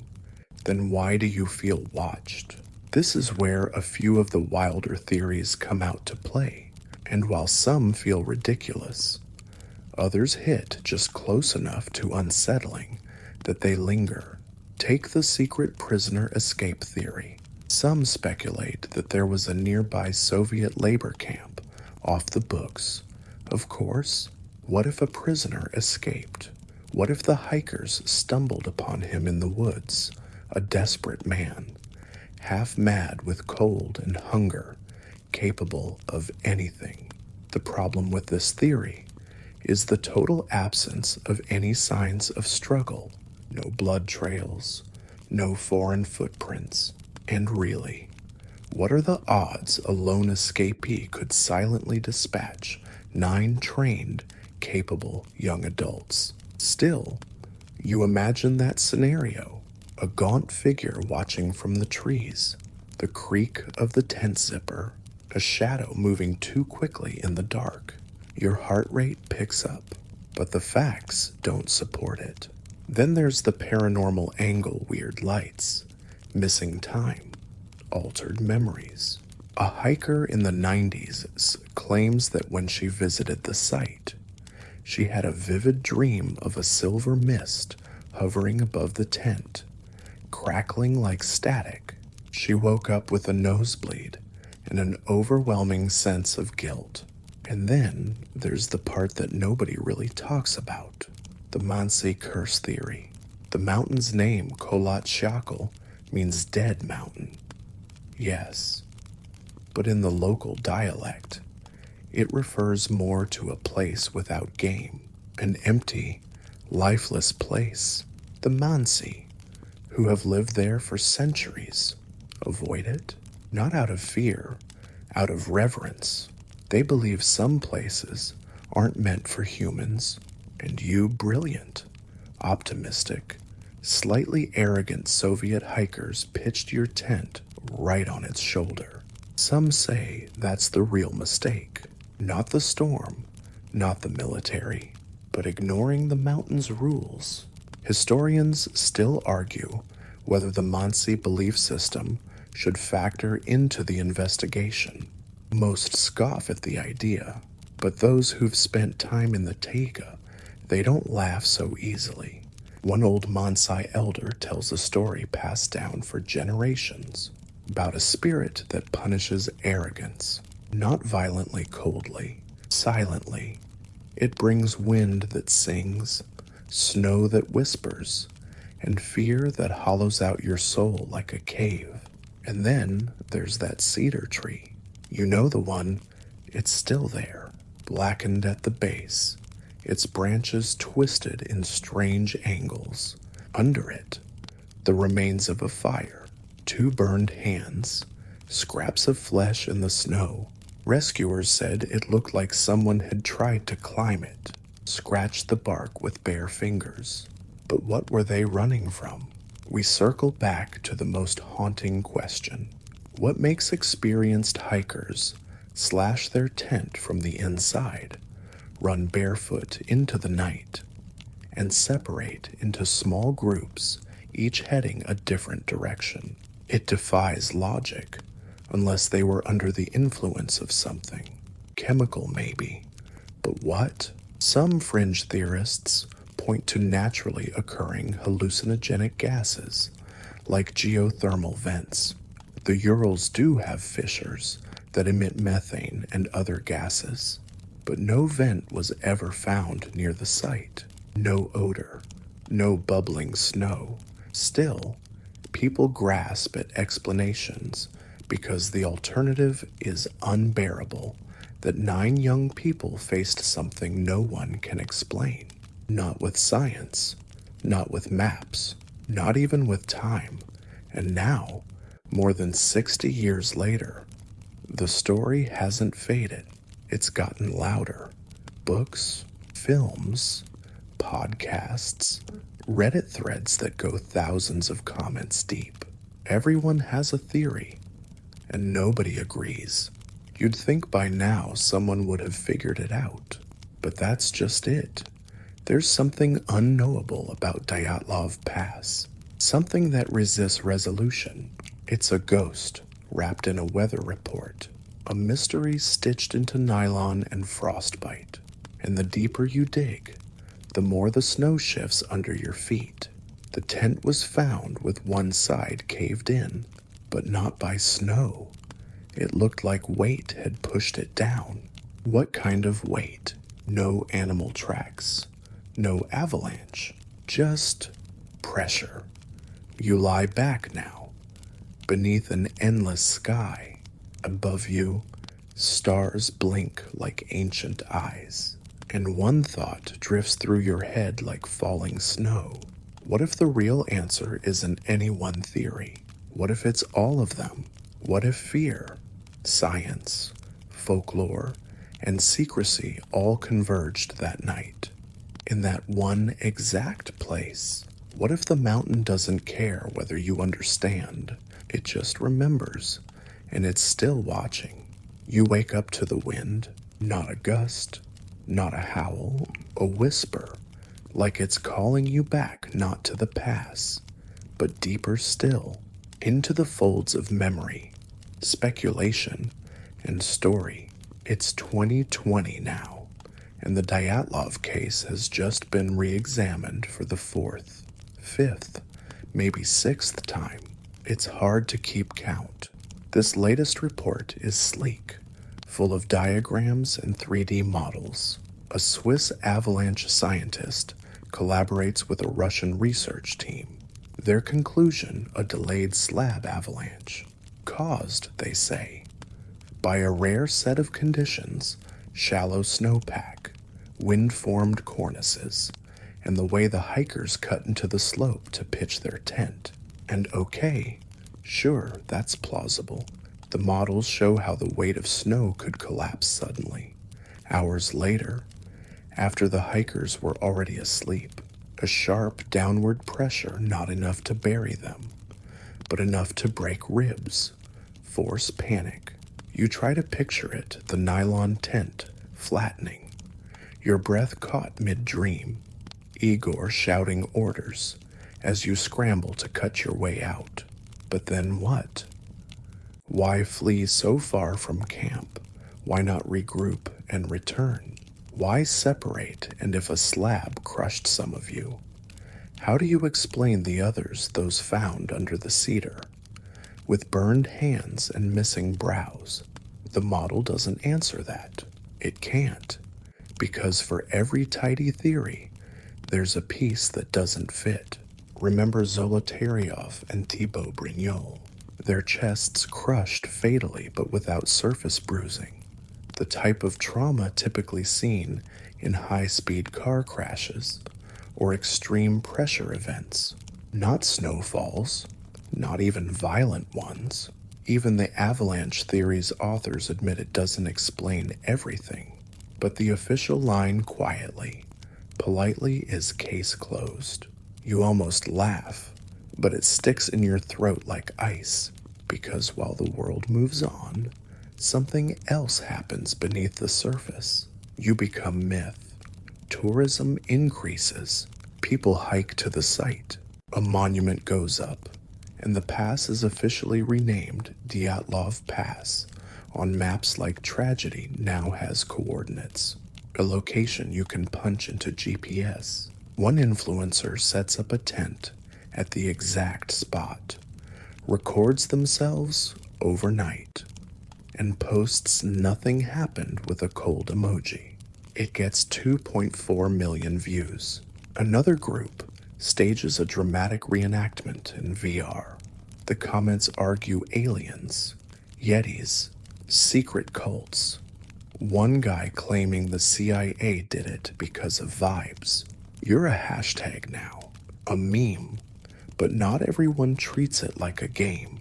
Then why do you feel watched? This is where a few of the wilder theories come out to play, and while some feel ridiculous, others hit just close enough to unsettling that they linger. Take the secret prisoner escape theory. Some speculate that there was a nearby Soviet labor camp off the books. Of course, what if a prisoner escaped? What if the hikers stumbled upon him in the woods, a desperate man, half mad with cold and hunger, capable of anything? The problem with this theory is the total absence of any signs of struggle. No blood trails, no foreign footprints. And really, what are the odds a lone escapee could silently dispatch 9 trained, capable young adults? Still, you imagine that scenario, a gaunt figure watching from the trees, the creak of the tent zipper, a shadow moving too quickly in the dark. Your heart rate picks up, but the facts don't support it. Then there's the paranormal angle: weird lights, missing time, altered memories. A hiker in the 90s claims that when she visited the site, she had a vivid dream of a silver mist hovering above the tent, crackling like static. She woke up with a nosebleed and an overwhelming sense of guilt. And then there's the part that nobody really talks about: the Mansi curse theory. The mountain's name, Kolatsyakl, means dead mountain. Yes, but in the local dialect, it refers more to a place without game, an empty, lifeless place. The Mansi, who have lived there for centuries, avoid it, not out of fear, out of reverence. They believe some places aren't meant for humans. And you, brilliant, optimistic, slightly arrogant Soviet hikers pitched your tent right on its shoulder. Some say that's the real mistake. Not the storm, not the military, but ignoring the mountain's rules. Historians still argue whether the Mansi belief system should factor into the investigation. Most scoff at the idea, but those who've spent time in the taiga, they don't laugh so easily. One old Mansai elder tells a story passed down for generations about a spirit that punishes arrogance, not violently, coldly, silently. It brings wind that sings, snow that whispers, and fear that hollows out your soul like a cave. And then there's that cedar tree. You know the one. It's still there, blackened at the base, its branches twisted in strange angles. Under it, the remains of a fire, 2 burned hands, Scraps of flesh in the snow. Rescuers said it looked like someone had tried to climb it, scratched the bark with bare fingers. But what were they running from? We circle back to the most haunting question. What makes experienced hikers slash their tent from the inside, run barefoot into the night, and separate into small groups, each heading a different direction? It defies logic, unless they were under the influence of something. Chemical, maybe. But what? Some fringe theorists point to naturally occurring hallucinogenic gases, like geothermal vents. The Urals do have fissures that emit methane and other gases, but no vent was ever found near the site. No odor, no bubbling snow. Still, people grasp at explanations because the alternative is unbearable, that 9 young people faced something no one can explain. Not with science, not with maps, not even with time. And now, more than 60 years later, the story hasn't faded. It's gotten louder. Books, films, podcasts, Reddit threads that go thousands of comments deep. Everyone has a theory, and nobody agrees. You'd think by now someone would have figured it out, but that's just it. There's something unknowable about Dyatlov Pass, something that resists resolution. It's a ghost wrapped in a weather report, a mystery stitched into nylon and frostbite. And the deeper you dig, the more the snow shifts under your feet. The tent was found with one side caved in, but not by snow. It looked like weight had pushed it down. What kind of weight? No animal tracks, no avalanche, just pressure. You lie back now, beneath an endless sky. Above you, stars blink like ancient eyes. And one thought drifts through your head like falling snow. What if the real answer isn't any one theory? What if it's all of them? What if fear, science, folklore, and secrecy all converged that night, in that one exact place? What if the mountain doesn't care whether you understand? It just remembers, and it's still watching. You wake up to the wind, not a gust, not a howl, a whisper, like it's calling you back not to the pass, but deeper still, into the folds of memory, speculation, and story. It's 2020 now, and the Dyatlov case has just been re-examined for the 4th, 5th, maybe 6th time. It's hard to keep count. This latest report is sleek, full of diagrams and 3D models. A Swiss avalanche scientist collaborates with a Russian research team. Their conclusion, a delayed slab avalanche, caused, they say, by a rare set of conditions: shallow snowpack, wind-formed cornices, and the way the hikers cut into the slope to pitch their tent. And okay, sure, that's plausible. The models show how the weight of snow could collapse suddenly. Hours later, after the hikers were already asleep, a sharp downward pressure not enough to bury them, but enough to break ribs, force panic. You try to picture it, the nylon tent flattening, your breath caught mid-dream, Igor shouting orders as you scramble to cut your way out. But then what? Why flee so far from camp? Why not regroup and return? Why separate, and if a slab crushed some of you? How do you explain the others, those found under the cedar, with burned hands and missing brows? The model doesn't answer that. It can't, because for every tidy theory, there's a piece that doesn't fit. Remember Zolotaryov and Thibaut Brignol, their chests crushed fatally but without surface bruising, the type of trauma typically seen in high-speed car crashes or extreme pressure events. Not snowfalls, not even violent ones. Even the avalanche theory's authors admit it doesn't explain everything, but the official line quietly, politely is case closed. You almost laugh, but it sticks in your throat like ice, because while the world moves on, something else happens beneath the surface. You become myth. Tourism increases. People hike to the site. A monument goes up, and the pass is officially renamed Dyatlov Pass. On maps like Tragedy now has coordinates, a location you can punch into GPS. One influencer sets up a tent at the exact spot, records themselves overnight, and posts nothing happened with a cold emoji. It gets 2.4 million views. Another group stages a dramatic reenactment in VR. The comments argue aliens, yetis, secret cults. One guy claiming the CIA did it because of vibes. You're a hashtag now, a meme, but not everyone treats it like a game.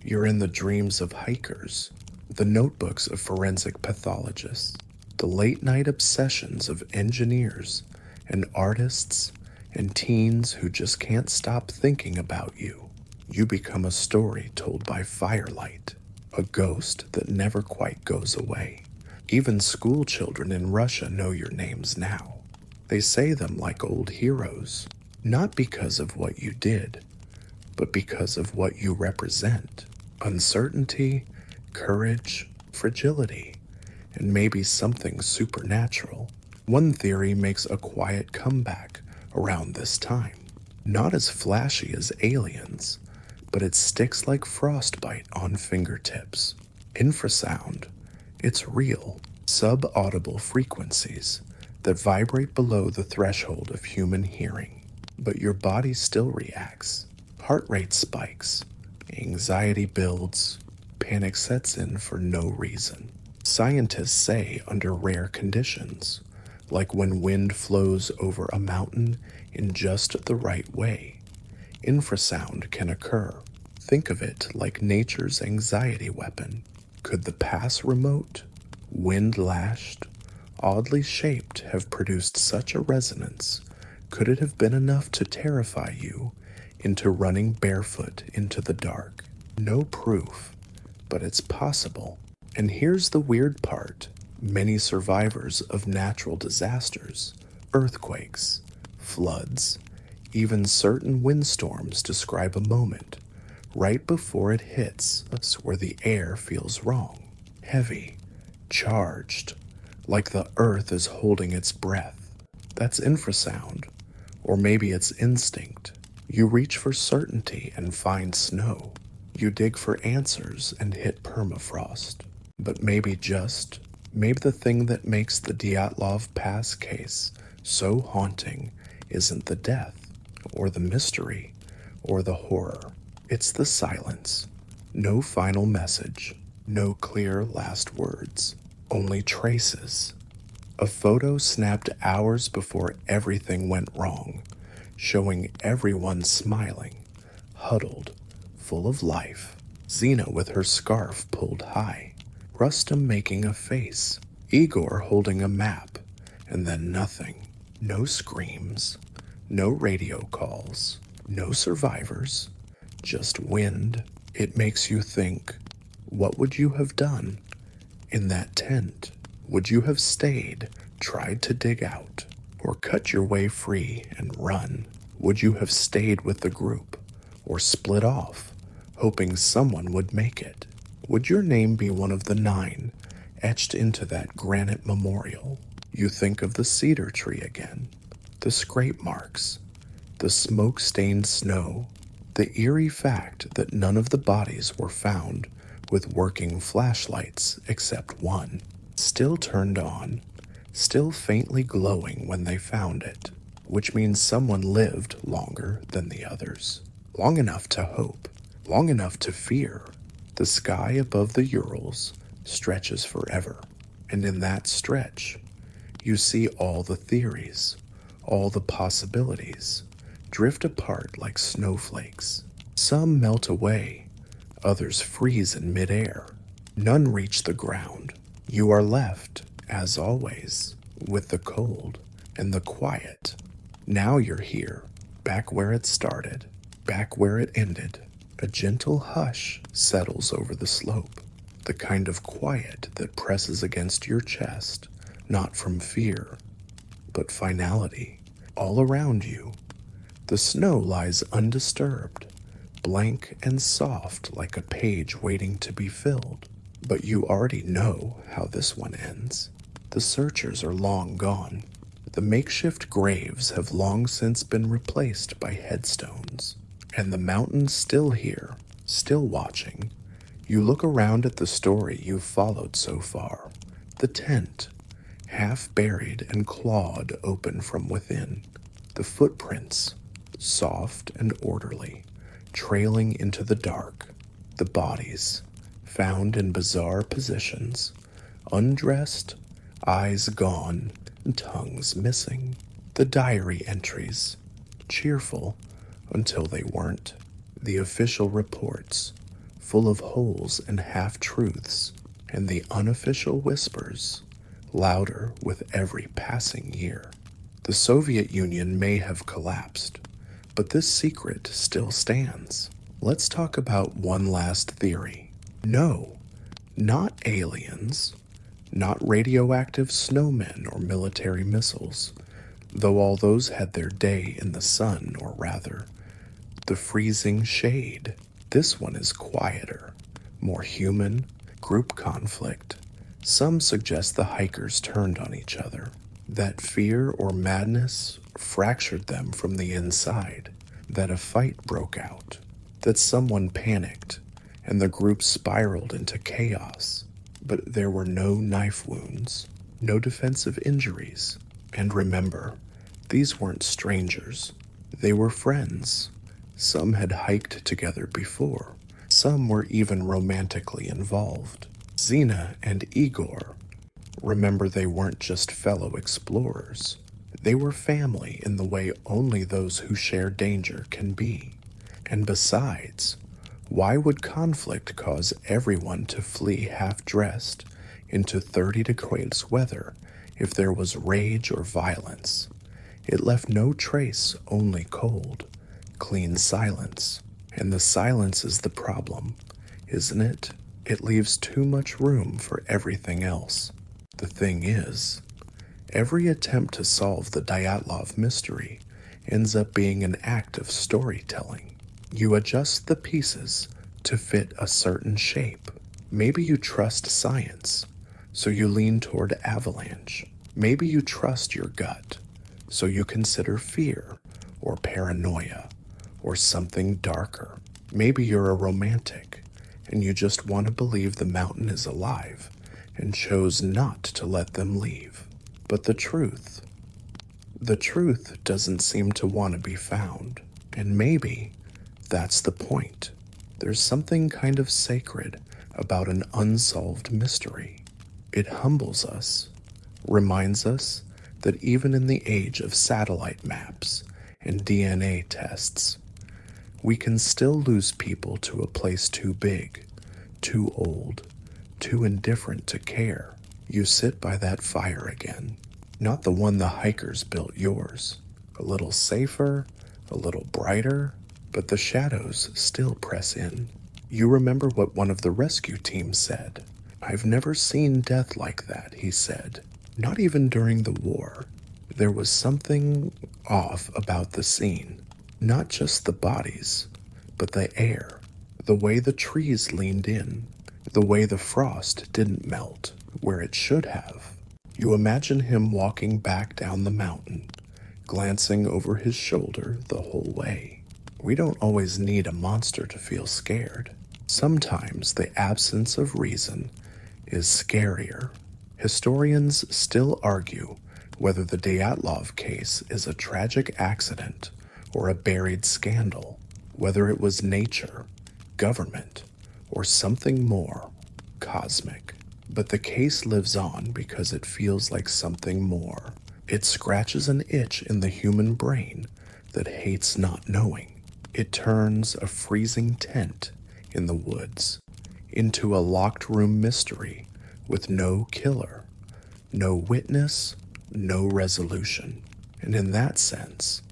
You're in the dreams of hikers, the notebooks of forensic pathologists, the late-night obsessions of engineers and artists and teens who just can't stop thinking about you. You become a story told by firelight, a ghost that never quite goes away. Even school children in Russia know your names now. They say them like old heroes, not because of what you did, but because of what you represent. Uncertainty, courage, fragility, and maybe something supernatural. One theory makes a quiet comeback around this time. Not as flashy as aliens, but it sticks like frostbite on fingertips. Infrasound. It's real, sub-audible frequencies that vibrate below the threshold of human hearing. But your body still reacts. Heart rate spikes, anxiety builds, panic sets in for no reason. Scientists say under rare conditions, like when wind flows over a mountain in just the right way, infrasound can occur. Think of it like nature's anxiety weapon. Could the pass remote, wind-lashed, oddly shaped have produced such a resonance? Could it have been enough to terrify you into running barefoot into the dark? No proof, but it's possible. And here's the weird part. Many survivors of natural disasters, earthquakes, floods, even certain windstorms describe a moment right before it hits us where the air feels wrong, heavy, charged, like the earth is holding its breath. That's infrasound, or maybe it's instinct. You reach for certainty and find snow. You dig for answers and hit permafrost. But maybe the thing that makes the Dyatlov Pass case so haunting isn't the death, or the mystery, or the horror. It's the silence. No final message. No clear last words. Only traces. A photo snapped hours before everything went wrong, showing everyone smiling, huddled, full of life. Xena with her scarf pulled high. Rustam making a face. Igor holding a map. And then nothing. No screams. No radio calls. No survivors. Just wind. It makes you think, what would you have done in that tent? Would you have stayed, tried to dig out, or cut your way free and run? Would you have stayed with the group, or split off, hoping someone would make it? Would your name be one of the 9 etched into that granite memorial? You think of the cedar tree again, the scrape marks, the smoke-stained snow, the eerie fact that none of the bodies were found with working flashlights except one, still turned on, still faintly glowing when they found it, which means someone lived longer than the others. Long enough to hope, long enough to fear. The sky above the Urals stretches forever, and in that stretch, you see all the theories, all the possibilities, drift apart like snowflakes. Some melt away, others freeze in midair. None reach the ground. You are left, as always, with the cold and the quiet. Now you're here, back where it started, back where it ended. A gentle hush settles over the slope, the kind of quiet that presses against your chest, not from fear, but finality. All around you, the snow lies undisturbed, blank and soft like a page waiting to be filled. But you already know how this one ends. The searchers are long gone. The makeshift graves have long since been replaced by headstones. And the mountain's still here, still watching. You look around at the story you've followed so far. The tent, half buried and clawed open from within. The footprints, soft and orderly, trailing into the dark. The bodies, found in bizarre positions, undressed, eyes gone, and tongues missing. The diary entries, cheerful until they weren't. The official reports, full of holes and half-truths, and the unofficial whispers, louder with every passing year. The Soviet Union may have collapsed, but this secret still stands. Let's talk about one last theory. No, not aliens, not radioactive snowmen or military missiles, though all those had their day in the sun, or rather, the freezing shade. This one is quieter, more human, group conflict. Some suggest the hikers turned on each other, that fear or madness fractured them from the inside, that a fight broke out, that someone panicked, and the group spiraled into chaos. But there were no knife wounds, no defensive injuries. And remember, these weren't strangers. They were friends. Some had hiked together before. Some were even romantically involved. Zina and Igor. Remember, they weren't just fellow explorers. They were family in the way only those who share danger can be. And besides, why would conflict cause everyone to flee half-dressed into 30 degrees weather if there was rage or violence? It left no trace, only cold, clean silence. And the silence is the problem, isn't it? It leaves too much room for everything else. The thing is, every attempt to solve the Dyatlov mystery ends up being an act of storytelling. You adjust the pieces to fit a certain shape. Maybe you trust science, so you lean toward avalanche. Maybe you trust your gut, so you consider fear or paranoia or something darker. Maybe you're a romantic, and you just want to believe the mountain is alive and chose not to let them leave. But the truth doesn't seem to want to be found. And maybe that's the point. There's something kind of sacred about an unsolved mystery. It humbles us, reminds us that even in the age of satellite maps and DNA tests, we can still lose people to a place too big, too old, too indifferent to care. You sit by that fire again, not the one the hikers built yours. A little safer, a little brighter, but the shadows still press in. You remember what one of the rescue teams said. "I've never seen death like that," he said. Not even during the war. There was something off about the scene. Not just the bodies, but the air. The way the trees leaned in. The way the frost didn't melt where it should have. You imagine him walking back down the mountain, glancing over his shoulder the whole way. We don't always need a monster to feel scared. Sometimes the absence of reason is scarier. Historians still argue whether the Dyatlov case is a tragic accident or a buried scandal, whether it was nature, government, or something more cosmic. But the case lives on because it feels like something more. It scratches an itch in the human brain that hates not knowing. It turns a freezing tent in the woods, into a locked room mystery with no killer, no witness, no resolution. And in that sense,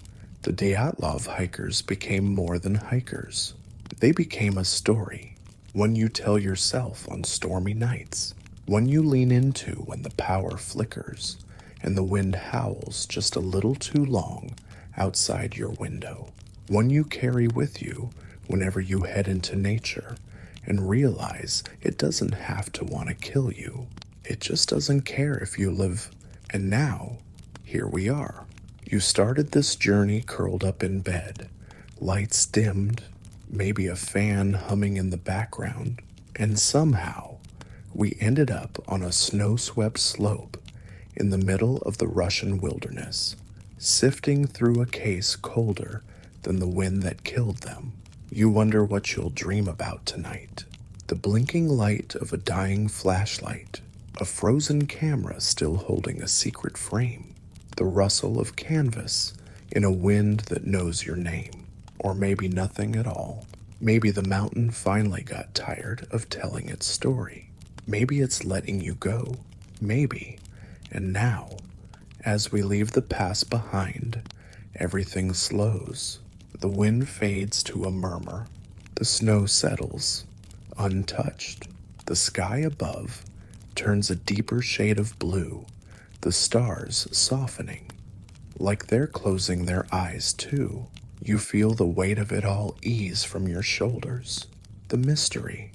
the Dyatlov hikers became more than hikers. They became a story, one you tell yourself on stormy nights, one you lean into when the power flickers and the wind howls just a little too long outside your window, one you carry with you whenever you head into nature and realize it doesn't have to want to kill you. It just doesn't care if you live. And now, here we are. You started this journey curled up in bed, lights dimmed, maybe a fan humming in the background, and somehow we ended up on a snow-swept slope in the middle of the Russian wilderness, sifting through a case colder than the wind that killed them. You wonder what you'll dream about tonight. The blinking light of a dying flashlight, a frozen camera still holding a secret frame, the rustle of canvas in a wind that knows your name, or maybe nothing at all. Maybe the mountain finally got tired of telling its story. Maybe it's letting you go. Maybe. And now, as we leave the past behind, everything slows. The wind fades to a murmur. The snow settles, untouched. The sky above turns a deeper shade of blue, the stars softening, like they're closing their eyes too. You feel the weight of it all ease from your shoulders. The mystery,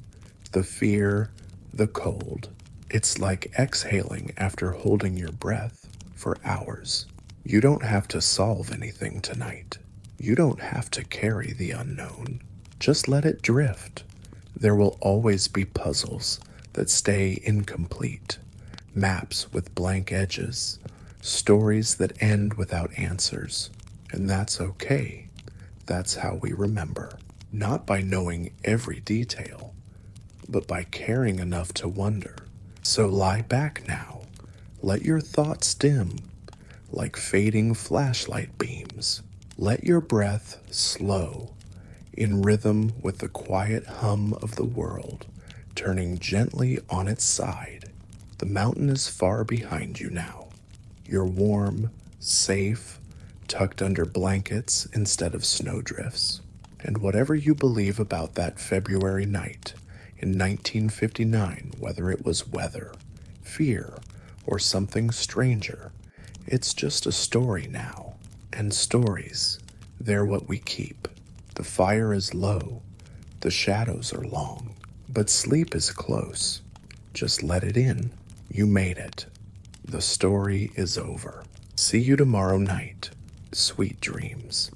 the fear, the cold. It's like exhaling after holding your breath for hours. You don't have to solve anything tonight. You don't have to carry the unknown. Just let it drift. There will always be puzzles that stay incomplete, maps with blank edges, stories that end without answers. And that's okay. That's how we remember. Not by knowing every detail, but by caring enough to wonder. So lie back now. Let your thoughts dim like fading flashlight beams. Let your breath slow, in rhythm with the quiet hum of the world, turning gently on its side. The mountain is far behind you now. You're warm, safe, tucked under blankets instead of snowdrifts. And whatever you believe about that February night in 1959, whether it was weather, fear, or something stranger, it's just a story now. And stories, they're what we keep. The fire is low, the shadows are long, but sleep is close. Just let it in. You made it. The story is over. See you tomorrow night. Sweet dreams.